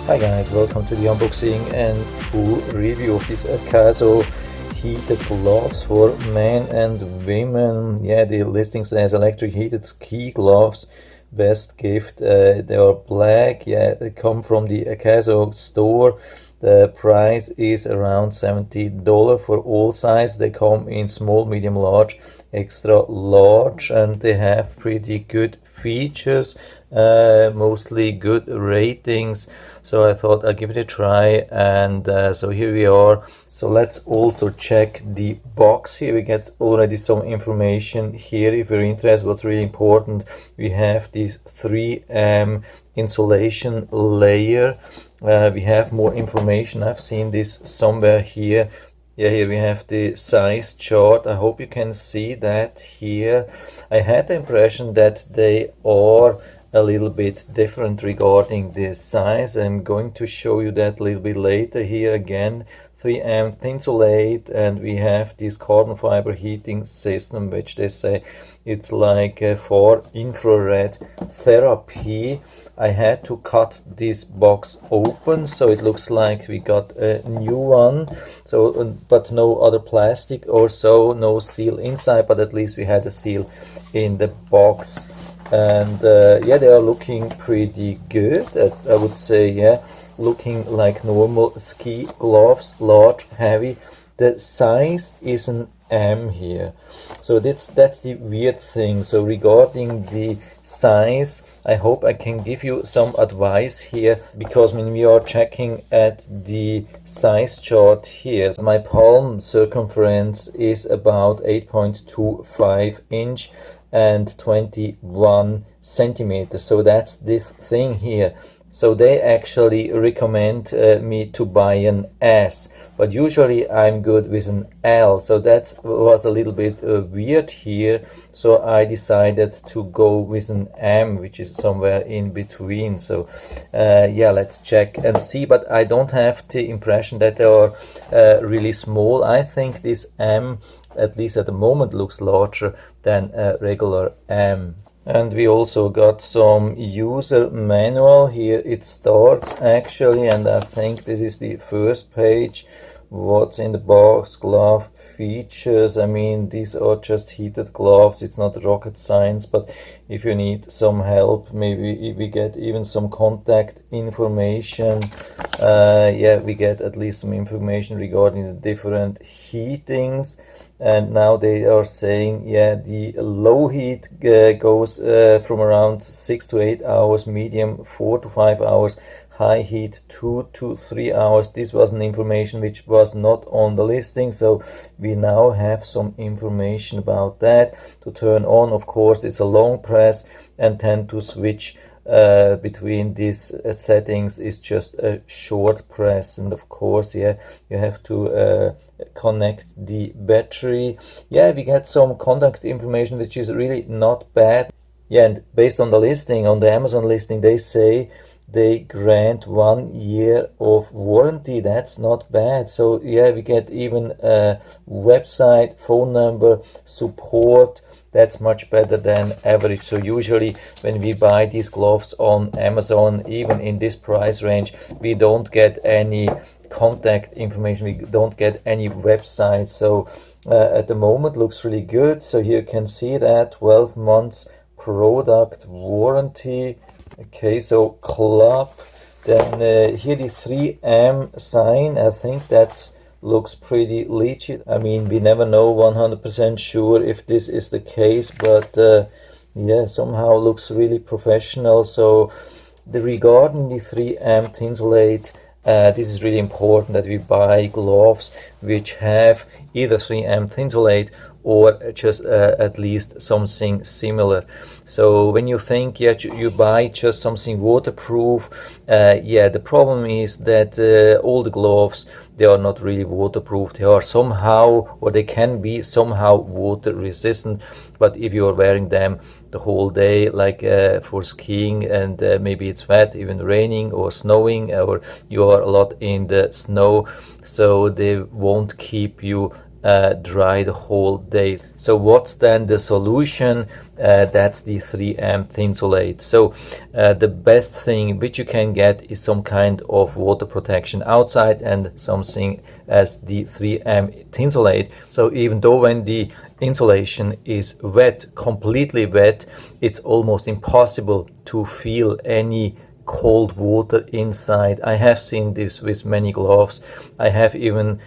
Hi guys, welcome to the unboxing and full review of this AKASO heated gloves for men and women. Yeah, the listing says electric heated ski gloves, best gift. They are black. Yeah, they come from the AKASO store. The price is around $70 for all size. They come in small, medium, large, extra large, and they have pretty good features, mostly good ratings. So I thought I'd give it a try, and so here we are. So let's also check the box. Here we get already some information here if you're interested. What's really important, we have this 3M insulation layer. We have more information. I've seen this somewhere here. Yeah, here we have the size chart. I hope you can see that here. I had the impression that they are a little bit different regarding the size. I'm going to show you that a little bit later. Here again, 3M Thinsulate, and we have this carbon fiber heating system, which they say it's like for infrared therapy. I had to cut this box open, so it looks like we got a new one. So, but no other plastic or so, no seal inside, but at least we had a seal in the box. And yeah, they are looking pretty good. I would say, yeah, looking like normal ski gloves, large, heavy. The size is an M here, so that's the weird thing. So regarding the size, I hope I can give you some advice here, because when we are checking at the size chart here, my palm circumference is about 8.25 inch and 21 centimeters. So that's this thing here. So they actually recommend me to buy an S, but usually I'm good with an L. So that was a little bit weird here. So I decided to go with an M, which is somewhere in between. So yeah, let's check and see. But I don't have the impression that they are really small. I think this M, at least at the moment, looks larger than a regular M. And we also got some user manual. Here it starts actually, and I think this is the first page. What's in the box? Glove features. I mean, these are just heated gloves. It's not rocket science, but if you need some help, maybe we get even some contact information. Yeah, we get at least some information regarding the different heatings. And now they are saying, yeah, the low heat goes from around 6 to 8 hours, medium 4 to 5 hours, high heat 2 to 3 hours. This was an information which was not on the listing, so we now have some information about that. To turn on, of course, it's a long press, and then to switch between these settings is just a short press. And of course, yeah, you have to connect the battery. Yeah, we get some contact information which is really not bad. Yeah, and based on the listing, on the Amazon listing, they say they grant 1 year of warranty. That's not bad. So yeah, we get even a website, phone number, support. That's much better than average. So usually when we buy these gloves on Amazon, even in this price range, we don't get any contact information, we don't get any website. So at the moment looks really good. So here you can see that 12 months product warranty. Okay, so club, then here the 3M sign. I think that's looks pretty legit. I mean, we never know 100% sure if this is the case, but yeah, somehow looks really professional. So regarding the 3M Thinsulate, this is really important that we buy gloves which have either 3M Thinsulate or just at least something similar. So when you think, yeah, you buy just something waterproof, yeah, the problem is that all the gloves, they are not really waterproof. They are somehow, or they can be somehow water resistant, but if you are wearing them the whole day, like for skiing, and maybe it's wet, even raining or snowing, or you are a lot in the snow, so they won't keep you dry the whole day. So what's then the solution? That's the 3M Thinsulate. So the best thing which you can get is some kind of water protection outside and something as the 3M Thinsulate. So even though when the insulation is wet, completely wet, it's almost impossible to feel any cold water inside. I have seen this with many gloves. I have even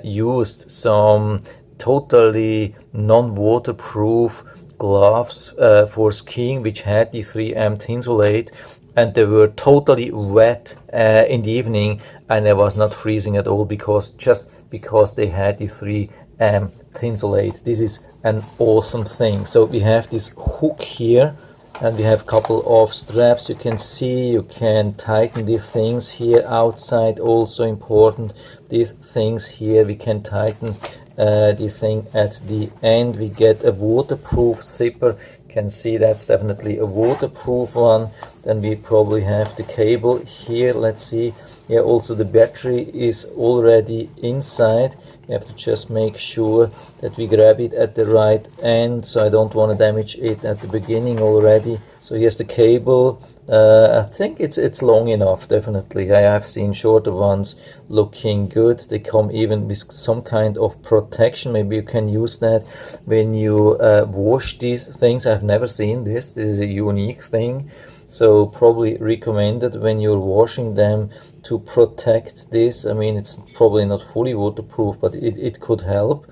used some totally non-waterproof gloves for skiing which had the 3M Thinsulate, and they were totally wet in the evening, and I was not freezing at all just because they had the 3M Thinsulate. This is an awesome thing. So we have this hook here, and we have a couple of straps. You can see you can tighten these things here outside, also important. These things here we can tighten the thing at the end. We get a waterproof zipper. You can see that's definitely a waterproof one. Then we probably have the cable here. Let's see. Yeah, also the battery is already inside. You have to just make sure that we grab it at the right end, so I don't want to damage it at the beginning already. So here's the cable. I think it's long enough, definitely. I have seen shorter ones looking good. They come even with some kind of protection. Maybe you can use that when you wash these things. I've never seen this. This is a unique thing. So probably recommended when you're washing them to protect this. I mean, it's probably not fully waterproof, but it could help.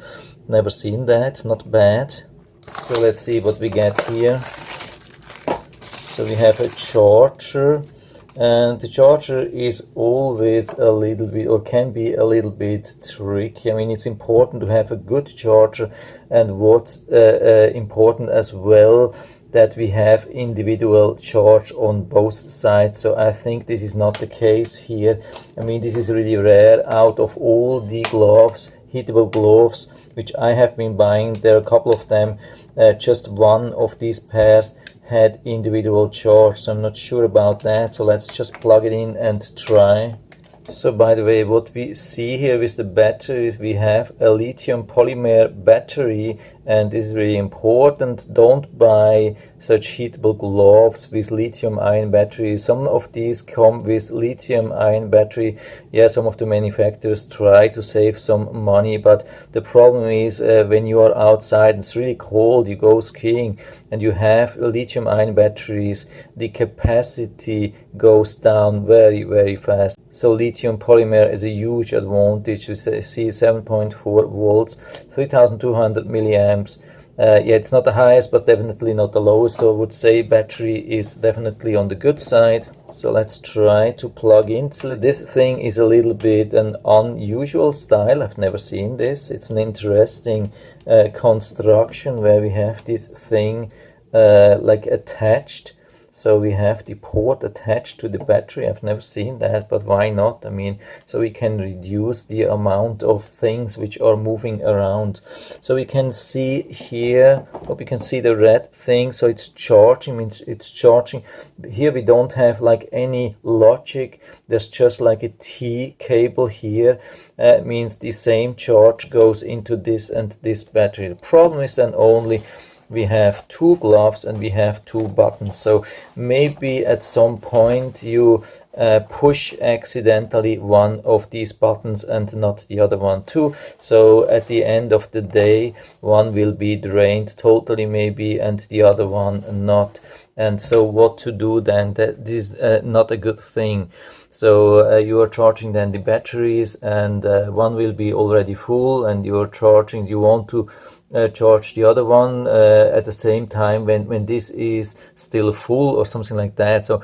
Never seen that. Not bad. So let's see what we get here. So we have a charger, and the charger is always a little bit, or can be a little bit tricky. I mean, it's important to have a good charger, and what's important as well, that we have individual charge on both sides. So I think this is not the case here. I mean, this is really rare. Out of all the gloves, heatable gloves, which I have been buying, there are a couple of them, just one of these pairs had individual charge, so I'm not sure about that. So let's just plug it in and try. So by the way, what we see here with the batteries, we have a lithium polymer battery, and this is really important. Don't buy such heatable gloves with lithium ion batteries. Some of these come with lithium ion battery. Yeah, some of the manufacturers try to save some money, but the problem is when you are outside and it's really cold, you go skiing and you have lithium ion batteries, the capacity goes down very, very fast. So lithium polymer is a huge advantage. You see 7.4 volts, 3200 milliamps. Yeah, it's not the highest, but definitely not the lowest. So I would say battery is definitely on the good side. So let's try to plug in. So this thing is a little bit an unusual style. I've never seen this. It's an interesting construction where we have this thing like attached. So we have the port attached to the battery. I've never seen that, but why not? I mean, so we can reduce the amount of things which are moving around. So we can see here, hope you can see the red thing. So it's charging, means it's charging. Here we don't have like any logic. There's just like a T cable here. Means the same charge goes into this and this battery. The problem is then only we have two gloves and we have two buttons. So maybe at some point you push accidentally one of these buttons and not the other one too. So at the end of the day, one will be drained totally maybe and the other one not. And so what to do then? That is not a good thing. So you are charging then the batteries, and one will be already full, and you are charging, you want to charge the other one at the same time when this is still full or something like that. So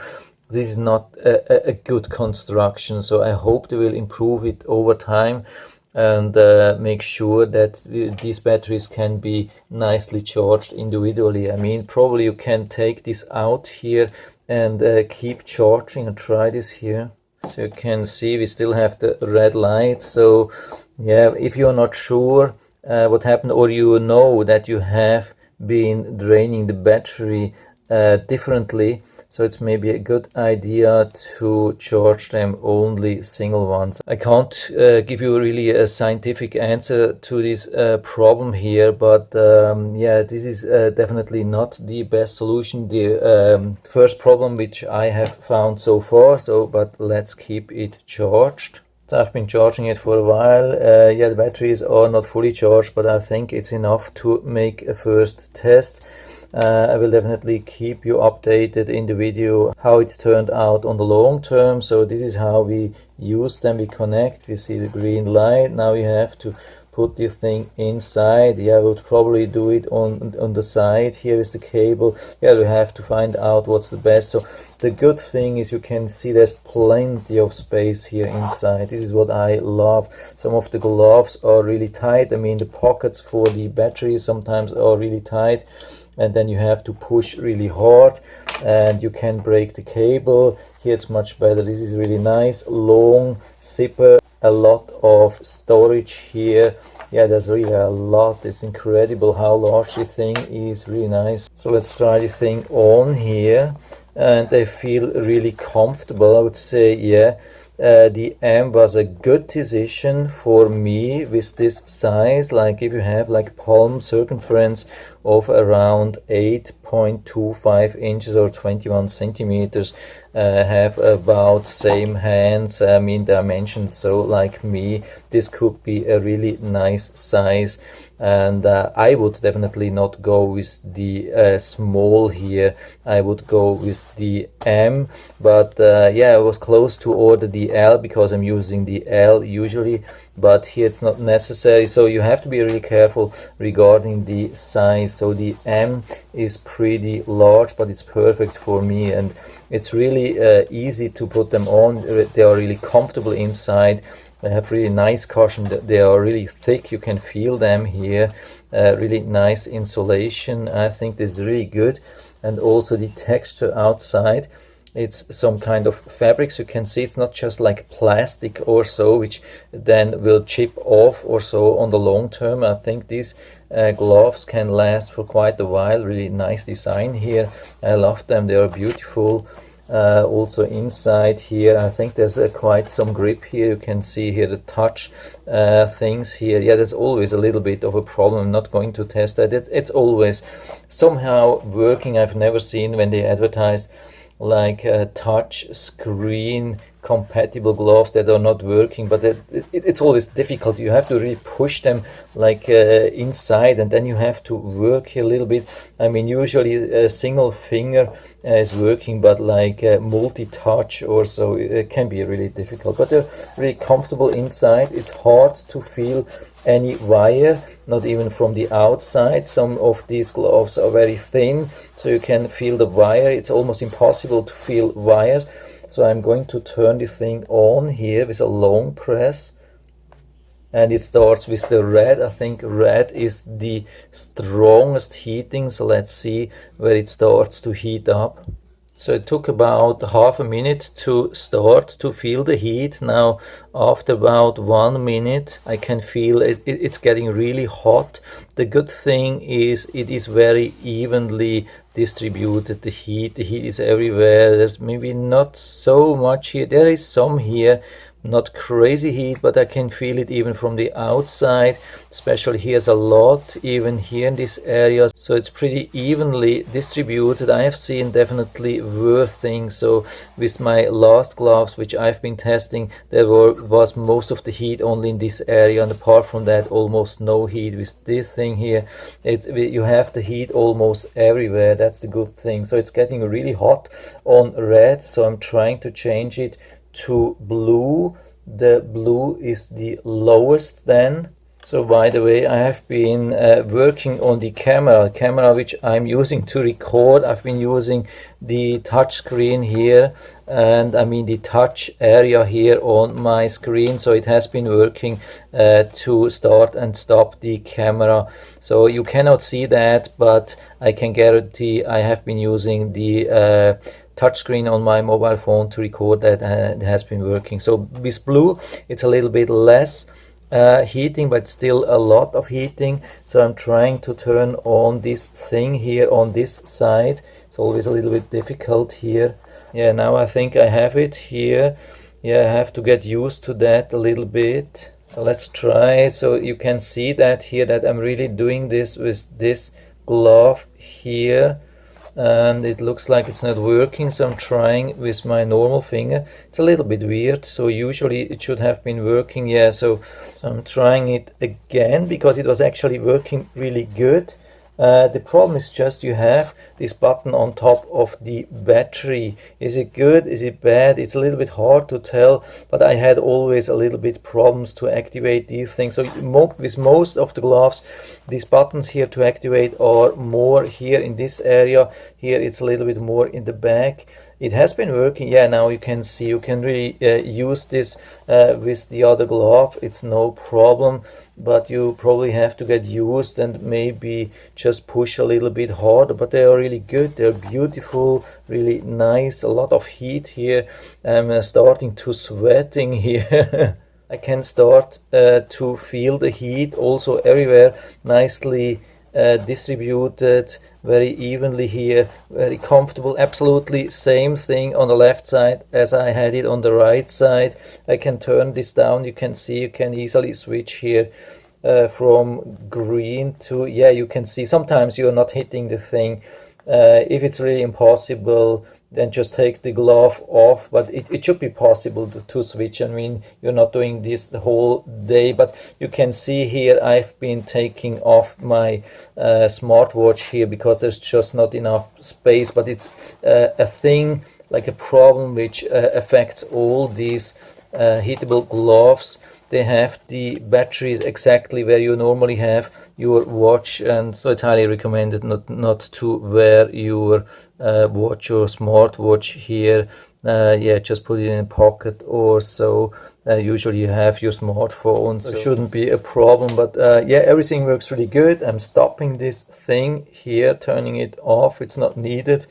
this is not a good construction. So I hope they will improve it over time and make sure that these batteries can be nicely charged individually. I mean, probably you can take this out here and keep charging and try this here. So you can see we still have the red light. So yeah, if you're not sure what happened, or you know that you have been draining the battery differently, so it's maybe a good idea to charge them only single ones. I can't give you really a scientific answer to this problem here, but yeah, this is definitely not the best solution, the first problem which I have found so far. So but let's keep it charged. So I've been charging it for a while. Yeah, the batteries are not fully charged, but I think it's enough to make a first test. I will definitely keep you updated in the video how it's turned out on the long term. So this is how we use them. We connect, we see the green light. Now we have to put this thing inside. Yeah, I would probably do it on the side. Here is the cable. Yeah, we have to find out what's the best. So the good thing is you can see there's plenty of space here inside. This is what I love. Some of the gloves are really tight. I mean, the pockets for the batteries sometimes are really tight, and then you have to push really hard and you can break the cable. Here it's much better. This is really nice, long zipper, a lot of storage here. Yeah, there's really a lot. It's incredible how large this thing is, really nice. So let's try the thing on here, and I feel really comfortable, I would say. Yeah, the M was a good decision for me with this size. Like if you have like palm circumference of around 8.25 inches or 21 centimeters, have about same hands, I mean dimensions, so like me, this could be a really nice size. And I would definitely not go with the small here. I would go with the M, but yeah, I was close to order the L because I'm using the L usually, but here it's not necessary. So you have to be really careful regarding the size. So the M is pretty large, but it's perfect for me, and it's really easy to put them on. They are really comfortable inside. They have really nice cushion. They are really thick. You can feel them here. Really nice insulation. I think this is really good. And also the texture outside. It's some kind of fabrics. You can see it's not just like plastic or so, which then will chip off or so on the long term. I think these gloves can last for quite a while. Really nice design here. I love them. They are beautiful. Also inside here, I think there's quite some grip here. You can see here the touch things here. Yeah, there's always a little bit of a problem. I'm not going to test that. It's always somehow working. I've never seen when they advertise like touch screen compatible gloves that are not working, but it's always difficult. You have to really push them like inside, and then you have to work here a little bit. I mean, usually a single finger is working, but like multi-touch or so, it can be really difficult. But they're really comfortable inside. It's hard to feel any wire, not even from the outside. Some of these gloves are very thin, so you can feel the wire. It's almost impossible to feel wire. So I'm going to turn this thing on here with a long press, and it starts with the red. I think red is the strongest heating, so let's see where it starts to heat up. So it took about half a minute to start to feel the heat. Now after about 1 minute I can feel it's getting really hot. The good thing is it is very evenly distributed. The heat is everywhere. There's maybe not so much here. There is some here, not crazy heat, but I can feel it even from the outside. Especially here's a lot, even here in this area. So it's pretty evenly distributed. I have seen definitely worse things. So with my last gloves, which I've been testing, there was most of the heat only in this area, and apart from that, almost no heat. With this thing here, you have the heat almost everywhere. That's the good thing. So it's getting really hot on red. So I'm trying to change it to blue. The blue is the lowest then. So by the way, I have been working on the camera which I'm using to record. I've been using the touch screen here, and I mean the touch area here on my screen. So it has been working to start and stop the camera. So you cannot see that, but I can guarantee I have been using the touchscreen on my mobile phone to record that, and it has been working. So with blue it's a little bit less heating, but still a lot of heating. So I'm trying to turn on this thing here on this side It's always a little bit difficult here. Yeah, now I think I have it here. Yeah, I have to get used to that a little bit. So let's try. So you can see that here, that I'm really doing this with this glove here, and it looks like it's not working, so I'm trying with my normal finger. It's a little bit weird, so usually it should have been working. Yeah, so I'm trying it again because it was actually working really good. The problem is just you have this button on top of the battery. Is it good? Is it bad? It's a little bit hard to tell, but I had always a little bit problems to activate these things. So with most of the gloves, these buttons here to activate are more here in this area. Here it's a little bit more in the back. It has been working. Yeah, now you can see, you can really use this with the other glove. It's no problem, but you probably have to get used and maybe just push a little bit harder. But they are really good. They're beautiful, really nice. A lot of heat here. I'm starting to sweating here. I can start to feel the heat also everywhere, nicely distributed, very evenly here, very comfortable. Absolutely same thing on the left side as I had it on the right side. I can turn this down. You can see, you can easily switch here from green to, yeah, you can see sometimes you're not hitting the thing. If it's really impossible, then just take the glove off, but it should be possible to switch. I mean, you're not doing this the whole day, but you can see here I've been taking off my smartwatch here because there's just not enough space. But it's a thing, like a problem which affects all these heatable gloves. They have the batteries exactly where you normally have your watch, and so it's highly recommended not to wear your watch or smartwatch here. Yeah, just put it in a pocket or so. Usually you have your smartphone, so it shouldn't be a problem. But yeah, everything works really good. I'm stopping this thing here, turning it off. It's not needed.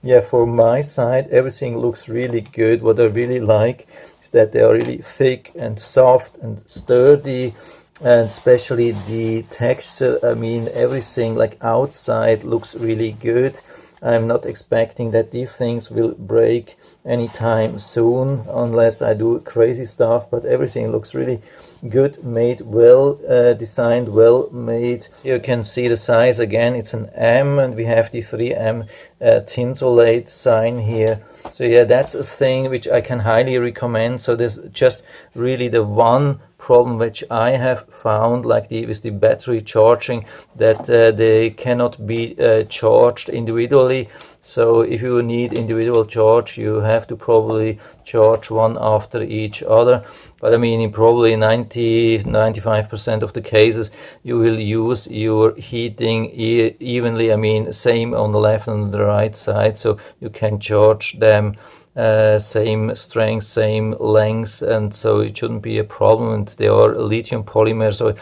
Yeah, for my side, everything looks really good. What I really like is that they are really thick and soft and sturdy, and especially the texture. I mean, everything like outside looks really good. I'm not expecting that these things will break anytime soon unless I do crazy stuff, but everything looks really good, made well, designed well made. You can see the size again, it's an M, and we have the 3M Thinsulate sign here. So yeah, that's a thing which I can highly recommend. So there's just really the one problem which I have found, like with the battery charging, that they cannot be charged individually. So if you need individual charge, you have to probably charge one after each other. But I mean, in probably 90-95% of the cases, you will use your heating evenly. I mean, same on the left and the right side, so you can charge them same strength, same length, and so it shouldn't be a problem. And they are lithium polymer, so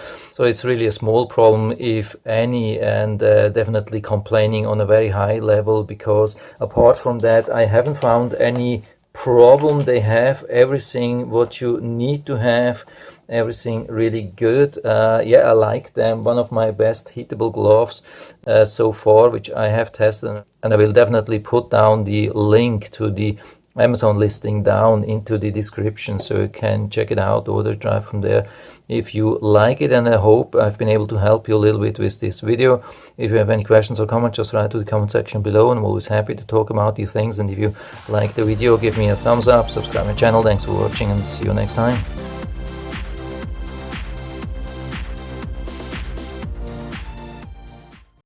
it's really a small problem, if any, and definitely complaining on a very high level, because apart from that, I haven't found any problem. They have everything what you need to have, everything really good. Yeah, I like them. One of my best heatable gloves so far, which I have tested, and I will definitely put down the link to the Amazon listing down into the description, so you can check it out, order it right from there if you like it. And I hope I've been able to help you a little bit with this video. If you have any questions or comments, just write to the comment section below, and I'm always happy to talk about these things. And if you like the video, give me a thumbs up, subscribe my channel. Thanks for watching, and see you next time.